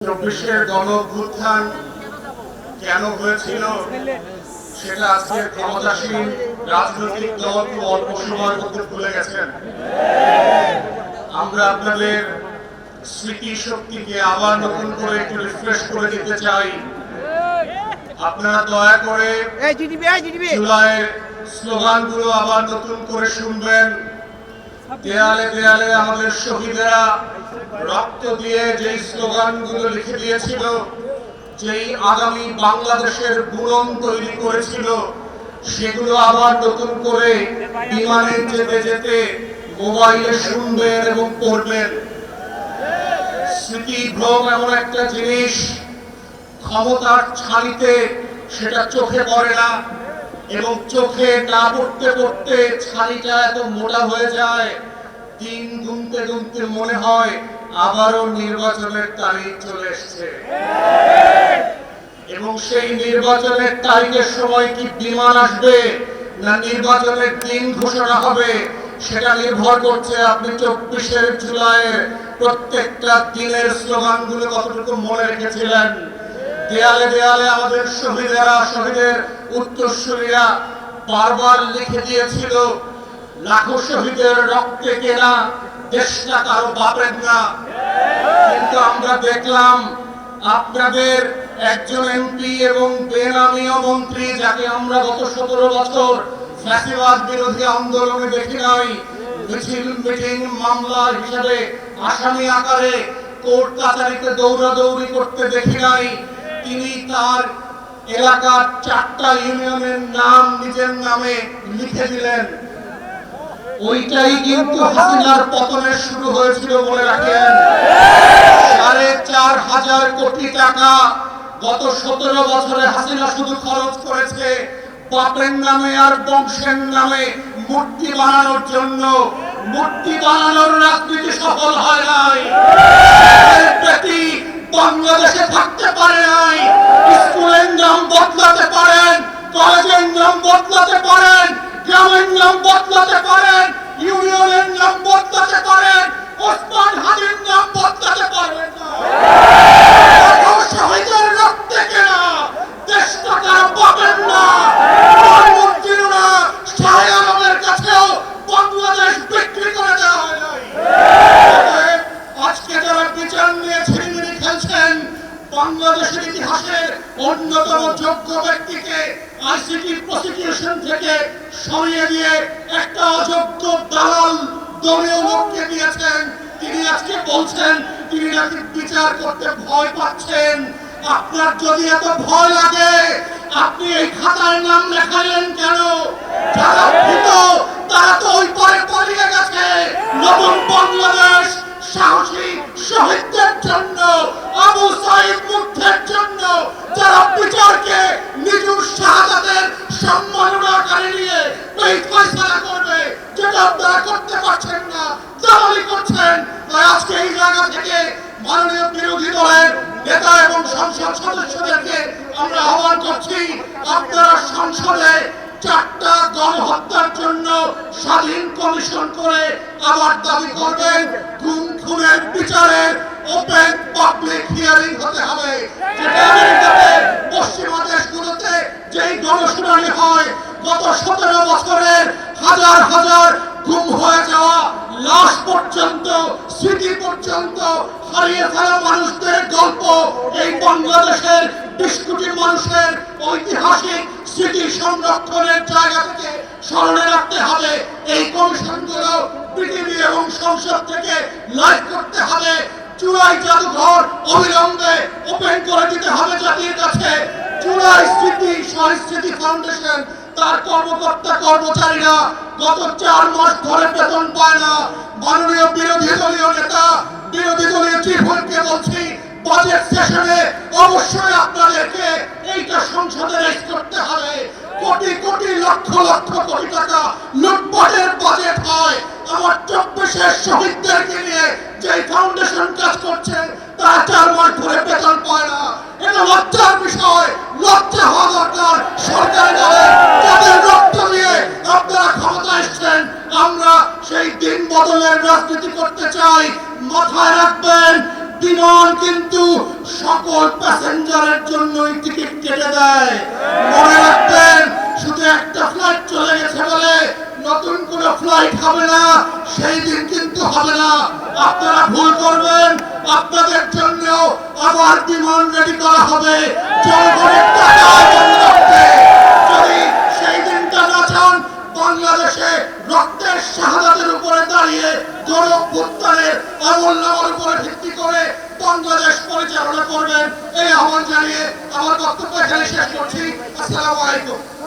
চব্বিশের গণঅভ্যুত্থান কেন হয়েছিল সেটা আজকে ক্ষমতাসীন রাজনৈতিক দল খুব অল্প সময়ের মধ্যে ভুলে গেছেন। আমরা আপনাদের স্মৃতি শক্তিকে আবার নতুন করে একটু রিফ্রেশ করে দিতে চাই। আপনারা দয়া করে জুলাইয়ের স্লোগানগুলো আবার নতুন করে শুনবেন। দেয়ালে দেয়ালে আমাদের শহীদেরা রক্ত দিয়ে যে স্লোগানগুলো লিখে দিয়েছিল, যেই আগামী বাংলাদেশের বুনন তৈরি করেছিল, সেগুলো আবার নতুন করে বিমানে যেতে যেতে মোবাইলে শুনবেন এবং পড়বেন। স্মৃতিভ্রম এমন একটা জিনিস, ক্ষমতার ছানিতে সেটা চোখে পড়ে না, এবং চোখে না পড়তে পড়তে ছানিটা এত মোটা হয়ে যায়, দিন গুনতে গুনতে মনে হয় আবারও নির্বাচনের তারিখ চলে এসছে। এবং সেই নির্বাচনের তারিখের সময় কি বিমান আসবে না নির্বাচনের দিন ঘোষণা হবে, সেটা নির্ভর করছে আপনি 24 জুলাইয়ের প্রত্যেকটা দিনের স্লোগানগুলো কতটুকু মনে রেখেছিলেন। দেয়ালে দেয়ালে আমাদের শহীদেরা, শহীদের উত্তরসূরিরা বারবার লিখে দিয়েছিল, লাখো শহীদের রক্তে কেনা দেশটা কারো বাপের না। কিন্তু আমরা দেখলাম আপনাদের একজন এমপি এবং বেনামীয় মন্ত্রী, যাকে আমরা গত 17 বছর ফ্যাসিবাদ বিরোধী আন্দোলনে দেখি নাই, মিছিল মিটিং মামলা হিসেবে আসামি আকারে কোর্ট কাছারিতে দৌড়াদৌড়ি করতে দেখি নাই, তিনি তার এলাকার 4টা ইউনিয়নের নাম নিজের নামে লিখে দিলেন। ওইটাই কিন্তু হাসিনার পতনের শুরু হয়েছিল, মনে রাখেন। 4,500 কোটি টাকা গত 17 বছরে হাসিনা শুধু খরচ করেছে বাপের নামে আর বংশের নামে মূর্তি বানানোর জন্য। মূর্তি বানানোর রাজনীতি সফল হয় নাই। বাংলাদেশে থাকতে পারে নাই। স্কুলের নাম বদলাতে পারেন, কলেজের নাম বদলাতে পারেন, গ্রামের নাম বদলাতে পারেন, ইউনিয়নের নাম বদলাতে পারেন, ওসমান হাদির নাম বদলাতে পারবেন না। শহীদের রক্তে কেনা দেশটা কারো পাবেন না। প্রধানমন্ত্রীর না, শাহ আলমের কাছেও বাংলাদেশ বিক্রি করে দেওয়া হয় নাই। আজকে যারা বিচার নিয়ে ছিনিমিনি খেলছেন, বাংলাদেশের ইতিহাসের অন্যতম যোগ্য ব্যক্তিকে আইসিটি প্রসিকিউশন থেকে সরিয়ে দিয়ে একটা অযোগ্য দালাল দলীয় লোককে দিয়েছেন। তিনি আজকে বলছেন তিনি নাকি বিচার করতে ভয় পাচ্ছেন। আপনার যদি এত ভয় লাগে, আপনি এই খাতায় নাম লেখালেন কেন? যারা ভীত তারা তো ওই পারে পালিয়ে গেছে। নতুন বাংলাদেশ সাহসী শহীদদের জন্য, আবু সাইদ মুগ্ধের জন্য, যারা বিচারকে নিজের শাহাদাতের সম্মাননাকারী নিয়ে এই ফয়সালা করবে, যেটা আপনারা করতে পারছেন না, দালালি করছেন। তাই আজকে এই জায়গা থেকে মাননীয় বিরোধী দলের নেতা এবং সংসদ সদস্যদেরকে আমরা আহ্বান করছি, আপনারা সংসদে 4টা গণহত্যার জন্য স্বাধীন কমিশন করে আবার দাবি করবেন গুম খুনের বিচারের ওপেন পাবলিক হিয়ারিং হতে হবে। যেটা আমেরিকাতে, পশ্চিমা দেশগুলোতে যেই গণশুনানি হয়, গত 17 বছরের হাজার হাজার গুম হয়ে যাওয়া লাশ পর্যন্ত, স্মৃতি পর্যন্ত হারিয়ে ফেলা মানুষদের গল্প এই বাংলাদেশের 20 কোটি মানুষের ঐতিহাসিক স্মৃতি সংরক্ষণের জায়গা থেকে স্মরণে রাখতে হবে। এই কমিশনগুলো পৃথিবী এবং সংসদ থেকে লাইভ করতে হবে। জুলাই জাদুঘর অবিলম্বে ওপেন করে দিতে হবে জাতির কাছে। জুলাই স্মৃতি শহীদ স্মৃতি ফাউন্ডেশন, তার কর্মকর্তা কর্মচারীরা গত 4 মাস ধরে বেতন পায় না। মাননীয় বিরোধী দলীয় নেতা, বিরোধী দলীয় চিফ হুইপকে বলছি, বাজেট সেশনে অবশ্যই আপনাদেরকে এইটা সংসদে রেজ করতে হবে। কোটি কোটি লক্ষ লক্ষ কোটি টাকা লুটপাটের বাজেট হয়। আমার 24 শহীদদেরকে নিয়ে যে ফাউন্ডেশন কাজ করছে, তারা 4 মাস ধরে বেতন পায় না। এটা লজ্জার বিষয়। লজ্জা হওয়া দরকার সরকারি দলে, যাদের রক্ত নিয়ে আপনারা ক্ষমতা এসছেন। আমরা সেই দিন বদলের রাজনীতি করতে চাই। মাথায় রাখবেন, বিমান কিন্তু সকল প্যাসেঞ্জারের জন্যই টিকিট কেটে দেয়। মনে রাখবেন, শুধু একটা ফ্লাইট চলে গেছে বলে নতুন কোন ফ্লাইট হবে না, সেই দিন কিন্তু হবে না। আপনারা ভুল করবেন, আপনাদের জন্য আবার বিমান রেডি করা হবে জনগণের টাকায় বন্ধে। যদি সেই দিনটা না চান, বাংলাদেশে রক্তের শাহাদাতের উপরে দাঁড়িয়ে গণঅভ্যুত্থানের আমলনামার উপরে ভিত্তি করে বাংলাদেশ পরিচালনা করবেন, এই আহ্বান জানিয়ে আমার বক্তব্য এখানে শেষ করছি। আসসালামু আলাইকুম।